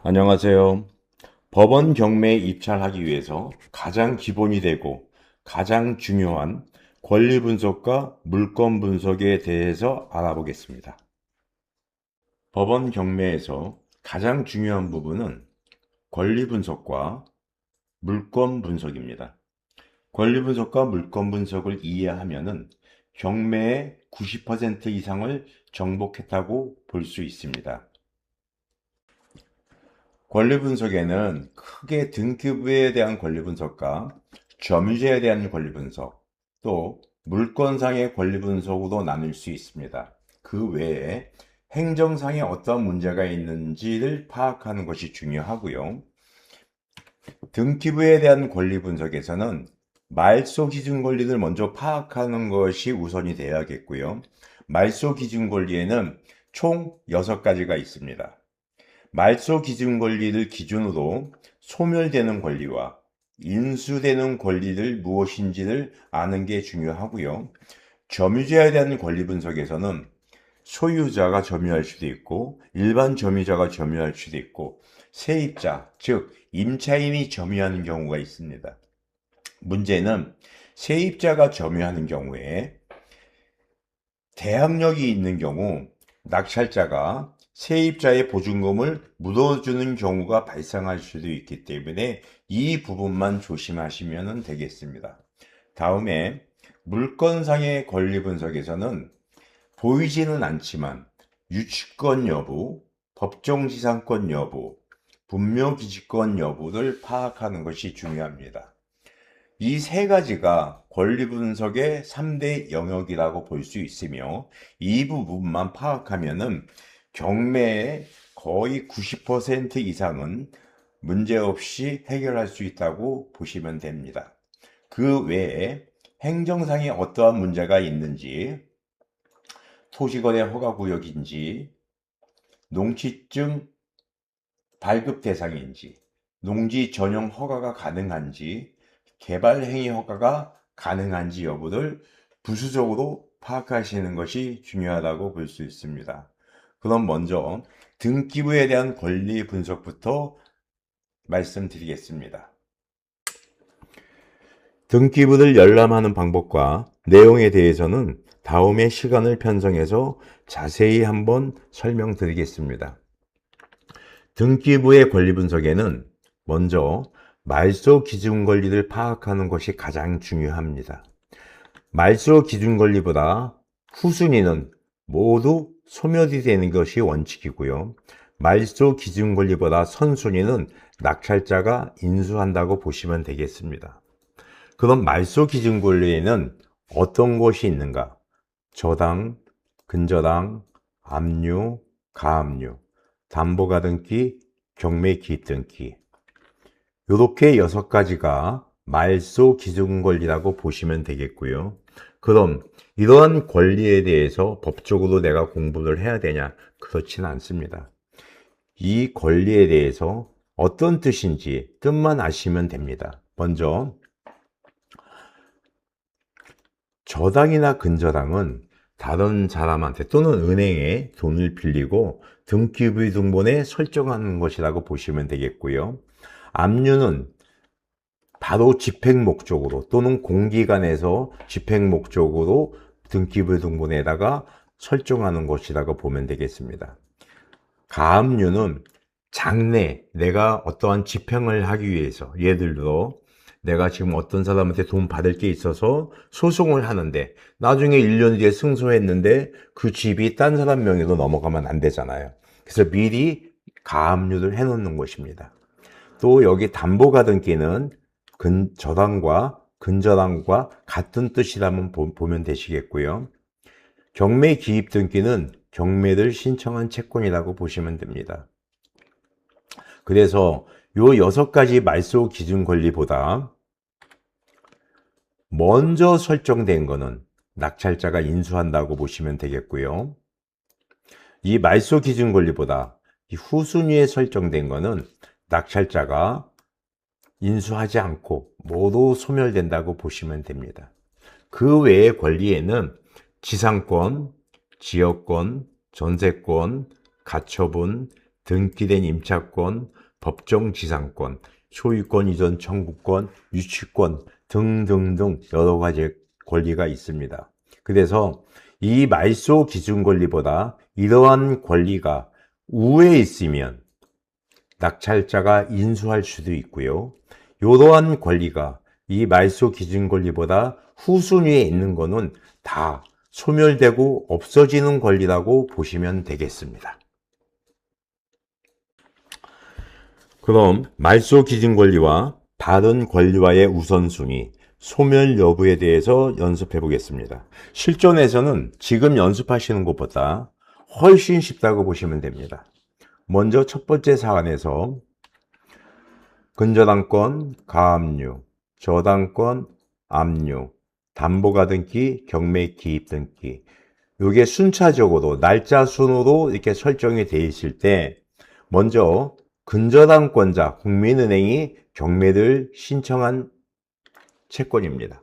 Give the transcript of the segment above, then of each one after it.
안녕하세요. 법원 경매에 입찰하기 위해서 가장 기본이 되고 가장 중요한 권리 분석과 물권 분석에 대해서 알아보겠습니다. 법원 경매에서 가장 중요한 부분은 권리 분석과 물권 분석입니다. 권리 분석과 물권 분석을 이해하면은 경매의 90% 이상을 정복했다고 볼 수 있습니다. 권리 분석에는 크게 등기부에 대한 권리 분석과 점유제에 대한 권리 분석, 또 물권상의 권리 분석으로 나눌 수 있습니다. 그 외에 행정상에 어떤 문제가 있는지를 파악하는 것이 중요하고요. 등기부에 대한 권리 분석에서는 말소 기준 권리를 먼저 파악하는 것이 우선이 되어야겠고요. 말소 기준 권리에는 총 6가지가 있습니다. 말소 기준 권리를 기준으로 소멸되는 권리와 인수되는 권리를 무엇인지를 아는 게 중요하고요. 점유자에 대한 권리 분석에서는 소유자가 점유할 수도 있고 일반 점유자가 점유할 수도 있고 세입자, 즉 임차인이 점유하는 경우가 있습니다. 문제는 세입자가 점유하는 경우에 대항력이 있는 경우 낙찰자가 세입자의 보증금을 물어주는 경우가 발생할 수도 있기 때문에 이 부분만 조심하시면 되겠습니다. 다음에 물권상의 권리 분석에서는 보이지는 않지만 유치권 여부, 법정지상권 여부, 분묘기지권 여부를 파악하는 것이 중요합니다. 이 3가지가 권리 분석의 3대 영역이라고 볼 수 있으며 이 부분만 파악하면은 경매의 거의 90% 이상은 문제없이 해결할 수 있다고 보시면 됩니다. 그 외에 행정상에 어떠한 문제가 있는지, 토지거래 허가구역인지, 농지증 발급 대상인지, 농지 전용 허가가 가능한지, 개발행위 허가가 가능한지 여부를 부수적으로 파악하시는 것이 중요하다고 볼 수 있습니다. 그럼 먼저 등기부에 대한 권리 분석부터 말씀드리겠습니다. 등기부를 열람하는 방법과 내용에 대해서는 다음에 시간을 편성해서 자세히 한번 설명드리겠습니다. 등기부의 권리 분석에는 먼저 말소 기준 권리를 파악하는 것이 가장 중요합니다. 말소 기준 권리보다 후순위는 모두 소멸이 되는 것이 원칙이고요. 말소 기준 권리보다 선순위는 낙찰자가 인수한다고 보시면 되겠습니다. 그럼 말소 기준 권리에는 어떤 것이 있는가? 저당, 근저당, 압류, 가압류, 담보가등기, 경매기입등기, 이렇게 6가지가 말소 기준 권리라고 보시면 되겠고요. 그럼 이러한 권리에 대해서 법적으로 내가 공부를 해야 되냐? 그렇지는 않습니다. 이 권리에 대해서 어떤 뜻인지 뜻만 아시면 됩니다. 먼저 저당이나 근저당은 다른 사람한테 또는 은행에 돈을 빌리고 등기부 등본에 설정하는 것이라고 보시면 되겠고요. 압류는 바로 집행 목적으로 또는 공기관에서 집행 목적으로 등기부 등본에다가 설정하는 것이라고 보면 되겠습니다. 가압류는 장래 내가 어떠한 집행을 하기 위해서, 예를 들어 내가 지금 어떤 사람한테 돈 받을 게 있어서 소송을 하는데 나중에 1년 뒤에 승소했는데 그 집이 딴 사람 명의로 넘어가면 안 되잖아요. 그래서 미리 가압류를 해놓는 것입니다. 또 여기 담보가등기는 저당과 근저당과 같은 뜻이라면 보면 되시겠고요. 경매기입등기는 경매를 신청한 채권이라고 보시면 됩니다. 그래서 요 6가지 말소 기준 권리보다 먼저 설정된 거는 낙찰자가 인수한다고 보시면 되겠고요. 이 말소 기준 권리보다 이 후순위에 설정된 거는 낙찰자가 인수하지 않고 모두 소멸된다고 보시면 됩니다. 그 외의 권리에는 지상권, 지역권, 전세권, 가처분, 등기된 임차권, 법정지상권, 소유권 이전 청구권, 유치권 등등등 여러 가지 권리가 있습니다. 그래서 이 말소 기준 권리보다 이러한 권리가 우회에 있으면 낙찰자가 인수할 수도 있고요. 이러한 권리가 이 말소 기준 권리보다 후순위에 있는 거는 다 소멸되고 없어지는 권리라고 보시면 되겠습니다. 그럼 말소 기준 권리와 다른 권리와의 우선순위, 소멸 여부에 대해서 연습해 보겠습니다. 실전에서는 지금 연습하시는 것보다 훨씬 쉽다고 보시면 됩니다. 먼저 첫 번째 사안에서 근저당권, 가압류, 저당권, 압류, 담보가등기, 경매기입등기, 이게 순차적으로 날짜 순으로 이렇게 설정이 되어 있을 때 먼저 근저당권자 국민은행이 경매를 신청한 채권입니다.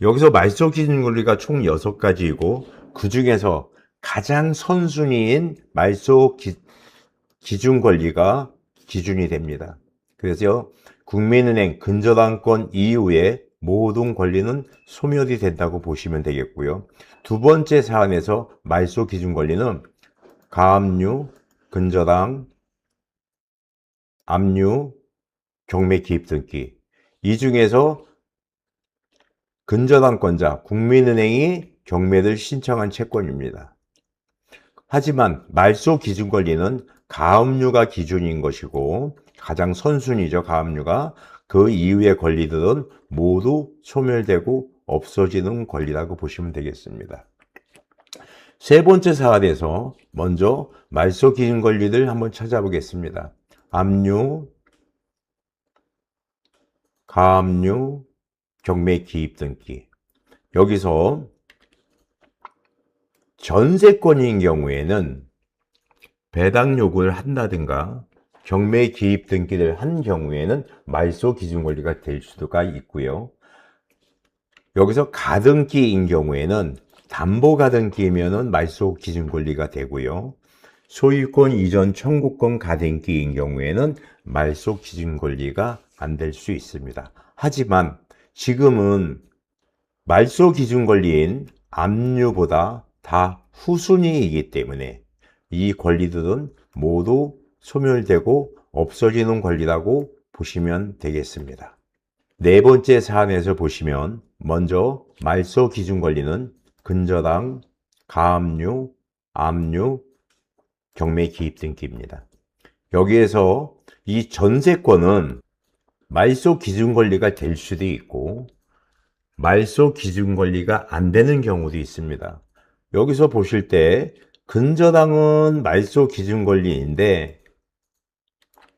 여기서 말소 기준 권리가 총 6가지이고 그 중에서 가장 선순위인 말소 기준 권리가 기준이 됩니다. 그래서 국민은행 근저당권 이후에 모든 권리는 소멸이 된다고 보시면 되겠고요. 두 번째 사안에서 말소 기준 권리는 가압류, 근저당, 압류, 경매 기입 등기, 이 중에서 근저당권자 국민은행이 경매를 신청한 채권입니다. 하지만 말소 기준 권리는 가압류가 기준인 것이고 가장 선순위죠. 가압류가. 그 이후의 권리들은 모두 소멸되고 없어지는 권리라고 보시면 되겠습니다. 세 번째 사안에서 먼저 말소 기준 권리를 한번 찾아보겠습니다. 압류, 가압류, 경매 기입 등기. 여기서 전세권인 경우에는 배당 요구를 한다든가 경매 기입 등기를 한 경우에는 말소 기준 권리가 될 수가 있고요. 여기서 가등기인 경우에는 담보 가등기이면은 말소 기준 권리가 되고요. 소유권 이전 청구권 가등기인 경우에는 말소 기준 권리가 안 될 수 있습니다. 하지만 지금은 말소 기준 권리인 압류보다 다 후순위이기 때문에 이 권리들은 모두 소멸되고 없어지는 권리라고 보시면 되겠습니다. 네 번째 사안에서 보시면 먼저 말소 기준 권리는 근저당, 가압류, 압류, 경매 기입 등기입니다. 여기에서 이 전세권은 말소 기준 권리가 될 수도 있고 말소 기준 권리가 안 되는 경우도 있습니다. 여기서 보실 때 근저당은 말소 기준 권리인데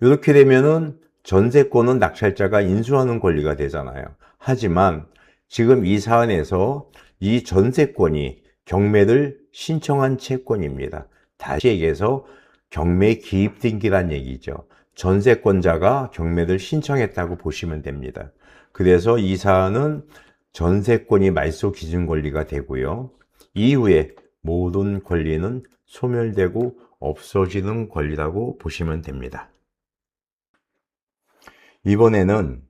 이렇게 되면은 전세권은 낙찰자가 인수하는 권리가 되잖아요. 하지만 지금 이 사안에서 이 전세권이 경매를 신청한 채권입니다. 다시 얘기해서 경매 기입 등기란 얘기죠. 전세권자가 경매를 신청했다고 보시면 됩니다. 그래서 이 사안은 전세권이 말소 기준 권리가 되고요. 이후에 모든 권리는 소멸되고 없어지는 권리라고 보시면 됩니다. 이번에는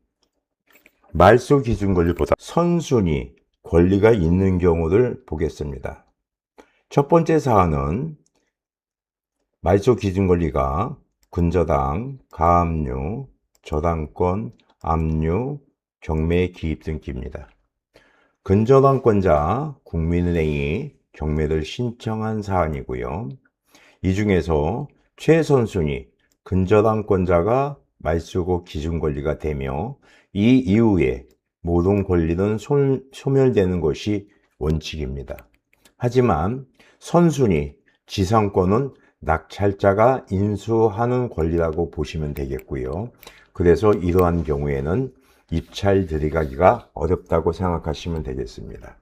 말소 기준 권리보다 선순위 권리가 있는 경우를 보겠습니다. 첫 번째 사안은 말소 기준 권리가 근저당, 가압류, 저당권, 압류, 경매 기입 등기입니다. 근저당권자 국민은행이 경매를 신청한 사안이고요. 이 중에서 최선순위 근저당권자가 말소 기준 권리가 되며 이 이후에 모든 권리는 소멸되는 것이 원칙입니다. 하지만 선순위 지상권은 낙찰자가 인수하는 권리라고 보시면 되겠고요. 그래서 이러한 경우에는 입찰 들어가기가 어렵다고 생각하시면 되겠습니다.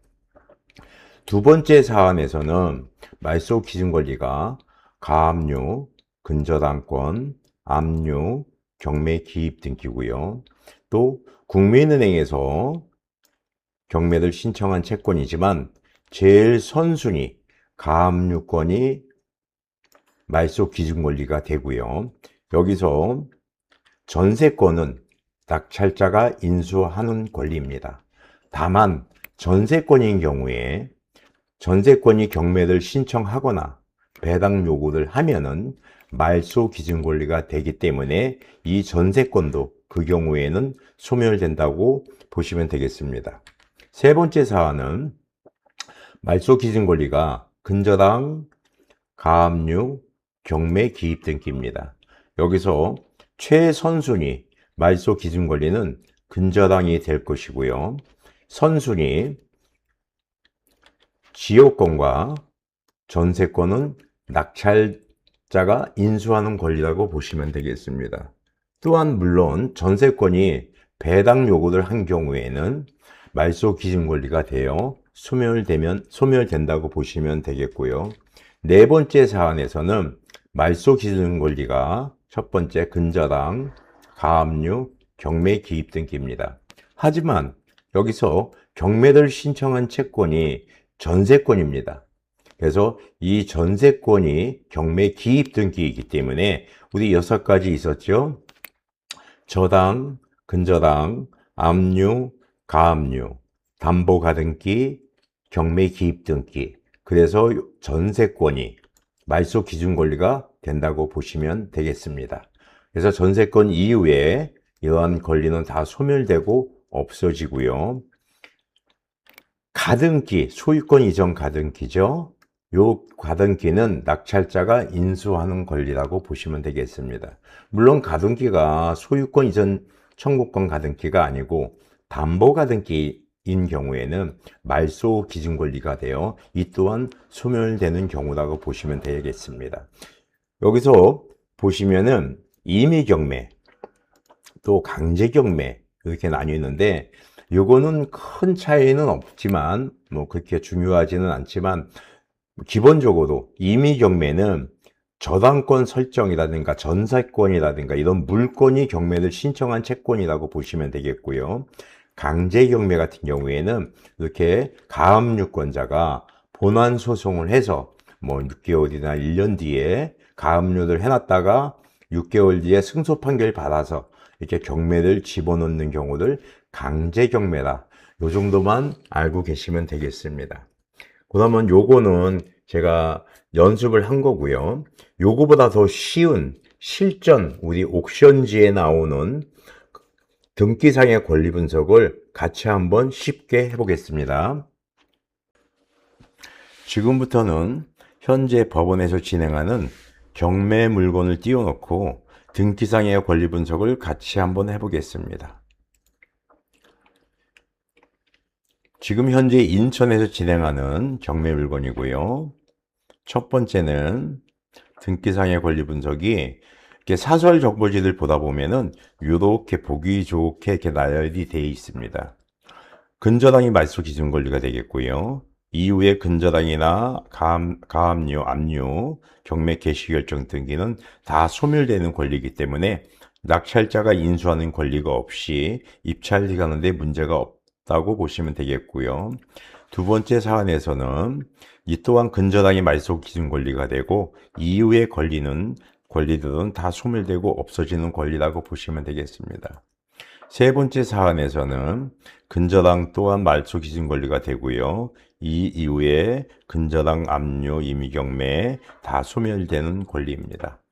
두 번째 사안에서는 말소 기준 권리가 가압류, 근저당권, 압류, 경매 기입 등기고요. 또 국민은행에서 경매를 신청한 채권이지만 제일 선순위 가압류권이 말소 기준 권리가 되고요. 여기서 전세권은 낙찰자가 인수하는 권리입니다. 다만 전세권인 경우에 전세권이 경매를 신청하거나 배당 요구를 하면은 말소 기준 권리가 되기 때문에 이 전세권도 그 경우에는 소멸된다고 보시면 되겠습니다. 세 번째 사안은 말소 기준 권리가 근저당, 가압류, 경매 기입 등기입니다. 여기서 최선순위 말소 기준 권리는 근저당이 될 것이고요. 선순위 지역권과 전세권은 낙찰자가 인수하는 권리라고 보시면 되겠습니다. 또한 물론 전세권이 배당 요구를 한 경우에는 말소 기준 권리가 되어 소멸된다고 보시면 되겠고요. 네 번째 사안에서는 말소 기준 권리가 첫 번째 근저당, 가압류, 경매 기입 등기입니다. 하지만 여기서 경매를 신청한 채권이 전세권입니다. 그래서 이 전세권이 경매 기입 등기이기 때문에 우리 6가지 있었죠. 저당, 근저당, 압류, 가압류, 담보가등기, 경매 기입 등기. 그래서 전세권이 말소 기준 권리가 된다고 보시면 되겠습니다. 그래서 전세권 이후에 이러한 권리는 다 소멸되고 없어지고요. 가등기, 소유권 이전 가등기죠. 요 가등기는 낙찰자가 인수하는 권리라고 보시면 되겠습니다. 물론 가등기가 소유권 이전 청구권 가등기가 아니고 담보 가등기인 경우에는 말소 기준 권리가 되어 이 또한 소멸되는 경우라고 보시면 되겠습니다. 여기서 보시면은 임의경매 또 강제경매 이렇게 나뉘는데 요거는 큰 차이는 없지만 뭐 그렇게 중요하지는 않지만 기본적으로 임의경매는 저당권 설정이라든가 전세권이라든가 이런 물권이 경매를 신청한 채권이라고 보시면 되겠고요. 강제경매 같은 경우에는 이렇게 가압류권자가 본안 소송을 해서 뭐 6개월이나 1년 뒤에 가압류를 해놨다가 6개월 뒤에 승소 판결 받아서 이렇게 경매를 집어넣는 경우를 강제경매다. 요 정도만 알고 계시면 되겠습니다. 그러면 요거는 제가 연습을 한 거고요. 요거보다 더 쉬운 실전 우리 옥션지에 나오는 등기상의 권리 분석을 같이 한번 쉽게 해보겠습니다. 지금부터는 현재 법원에서 진행하는 경매 물건을 띄워놓고 등기상의 권리 분석을 같이 한번 해보겠습니다. 지금 현재 인천에서 진행하는 경매 물건이고요. 첫 번째는 등기상의 권리 분석이 이렇게 사설 정보지를 보다 보면은 이렇게 보기 좋게 이렇게 나열이 되어 있습니다. 근저당이 말소 기준 권리가 되겠고요. 이후에 근저당이나 가압류, 압류, 경매 개시 결정 등기는 다 소멸되는 권리이기 때문에 낙찰자가 인수하는 권리가 없이 입찰이 가는데 문제가 없다고 보시면 되겠고요. 두 번째 사안에서는 이 또한 근저당이 말소 기준 권리가 되고 이후의 권리들은 다 소멸되고 없어지는 권리라고 보시면 되겠습니다. 세 번째 사안에서는 근저당 또한 말소 기준 권리가 되고요. 이 이후에 근저당, 압류, 임의경매 다 소멸되는 권리입니다.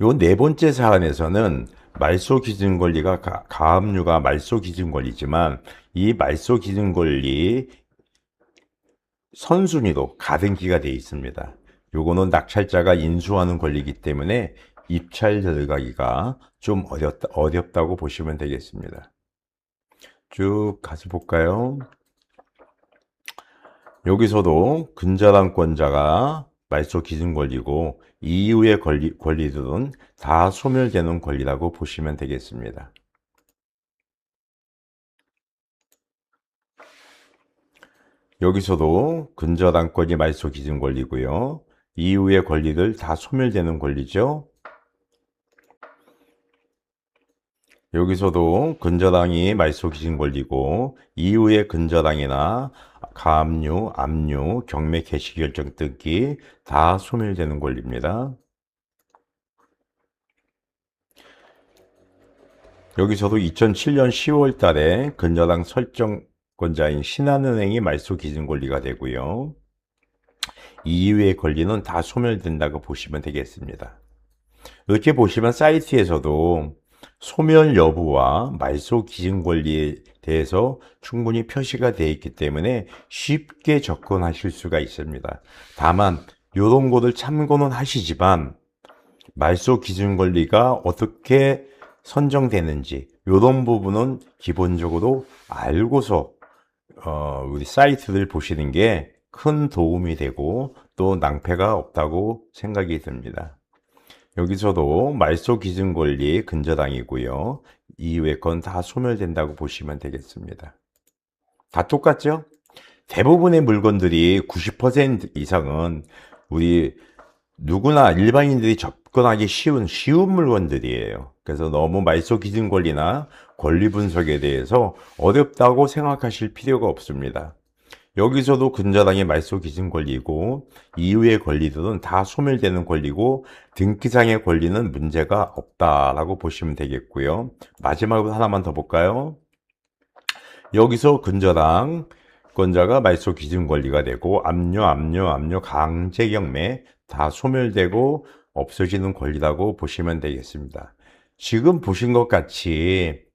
요 네 번째 사안에서는 말소 기준 권리가 가압류가 말소 기준 권리지만 이 말소 기준 권리 선순위도 가등기가 되어 있습니다. 요거는 낙찰자가 인수하는 권리이기 때문에 입찰 들어가기가 좀 어렵다고 보시면 되겠습니다. 쭉 가서 볼까요? 여기서도 근저당권자가 말소 기준 권리고 이후의 권리들은 다 소멸되는 권리라고 보시면 되겠습니다. 여기서도 근저당권이 말소 기준 권리고요. 이후의 권리들 다 소멸되는 권리죠. 여기서도 근저당이 말소 기준 권리고 이후의 근저당이나 가압류, 압류, 경매 개시 결정 등기 다 소멸되는 권리입니다. 여기서도 2007년 10월 달에 근저당 설정권자인 신한은행이 말소 기준 권리가 되고요. 이후의 권리는 다 소멸된다고 보시면 되겠습니다. 이렇게 보시면 사이트에서도 소멸 여부와 말소 기준 권리에 대해서 충분히 표시가 되어 있기 때문에 쉽게 접근하실 수가 있습니다. 다만 이런 것을 참고는 하시지만 말소 기준 권리가 어떻게 선정되는지 이런 부분은 기본적으로 알고서 우리 사이트를 보시는 게 큰 도움이 되고 또 낭패가 없다고 생각이 듭니다. 여기서도 말소 기준 권리 근저당이고요. 이후의 건 다 소멸된다고 보시면 되겠습니다. 다 똑같죠? 대부분의 물건들이 90% 이상은 우리 누구나 일반인들이 접근하기 쉬운 물건들이에요. 그래서 너무 말소 기준 권리나 권리 분석에 대해서 어렵다고 생각하실 필요가 없습니다. 여기서도 근저당의 말소 기준 권리이고 이후의 권리들은 다 소멸되는 권리고 등기상의 권리는 문제가 없다라고 보시면 되겠고요. 마지막으로 하나만 더 볼까요? 여기서 근저당 권자가 말소 기준 권리가 되고 압류, 강제 경매 다 소멸되고 없어지는 권리라고 보시면 되겠습니다. 지금 보신 것 같이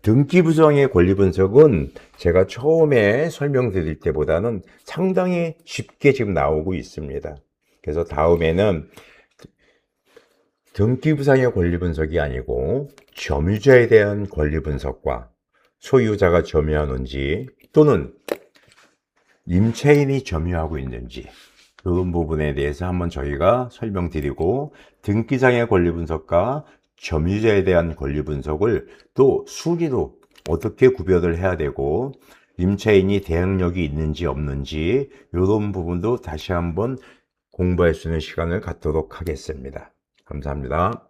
등기 부정의 권리 분석은 제가 처음에 설명드릴 때보다는 상당히 쉽게 지금 나오고 있습니다. 그래서 다음에는 등기 부정의 권리 분석이 아니고 점유자에 대한 권리 분석과 소유자가 점유하는지 또는 임차인이 점유하고 있는지 이런 부분에 대해서 한번 저희가 설명드리고 등기상의 권리 분석과 점유자에 대한 권리 분석을 또 순위로 어떻게 구별을 해야 되고 임차인이 대항력이 있는지 없는지 이런 부분도 다시 한번 공부할 수 있는 시간을 갖도록 하겠습니다. 감사합니다.